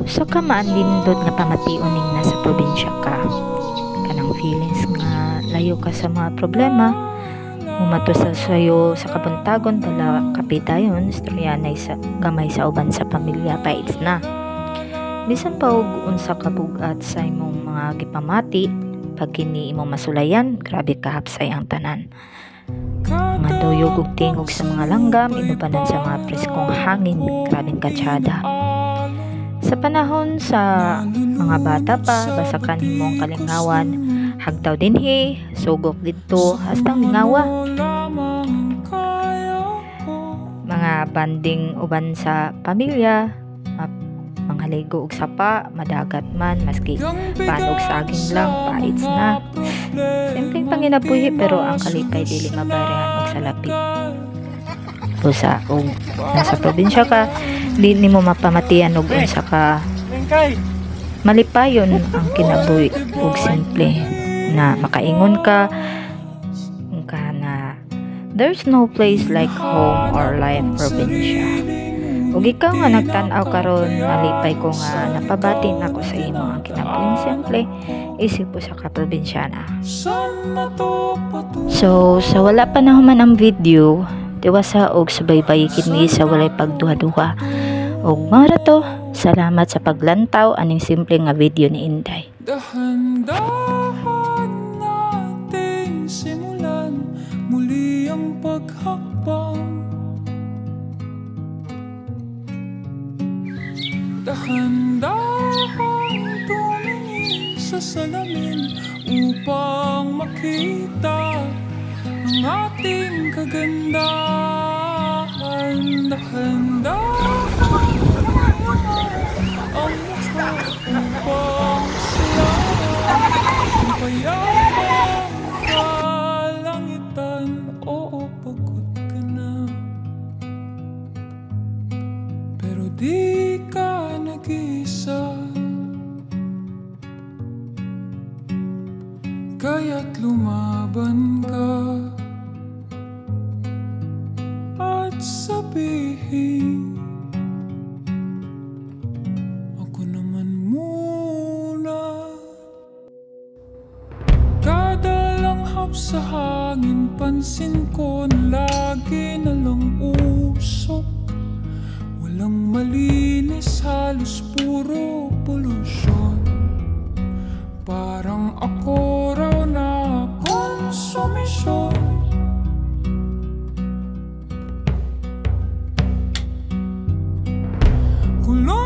So ka maanlindot nga pamatiuning nasa probinsya ka. Kanang feelings nga layo ka sa mga problema. Umato sa sayo sa kabuntagon dala kapitayon istoryanay sa gamay sa uban sa pamilya paits na. Bisan pa og unsa ka bugat sa imong mga gipamati pag kini imong masulayan, grabe kahapsay ang tanan. Mga duyog ug tingog sa mga langgam, inubanan sa mga preskong hangin, grabeng katsyada. Sa panahon sa mga bata pa, basa ka nimong kalingawan, hagtaw dinhi, sugok dito, hastang lingawa. Mga banding uban sa pamilya, mga ligo ug sapa, madagat man, maski panog saging lang, paits na. Simpleng panginabuhi pero ang kalipay dili mabarehan og salapi. Busa og nasa probinsya ka, di nimo mapamatian og unsa ka malipayon ang kinabuhi ug simple na makaingon ka na there's no place like home or life probinsya. Ug ikaw nga nagtan-aw karon, nalipay ko nga napabati nako sa imo ang kinabuhi simple isip po sa kaprobinsyana. So sa wala pa nahuman ang video, tiwasa og subaybay kini sa walay pagduha-duha. Og mara to, salamat sa paglantaw aning simple nga video ni Inday. Dahan-dahan nating simulan muli ang paghakbang. Dahan-dahan tumingin sa salamin upang makita ang ating kagandahan. Dahan-dahan ang mukha upang siyahan ang payapang kalangitan. Oo, pagod ka na, pero di ka nag-isa, kaya't lumaban ka at sabihin, ako naman muna. Kada langhap sa hangin, pansin ko na lagi na lang usok. Walang malinis, halos puro polusyon. Parang ako raw na konsumisyon. Kulong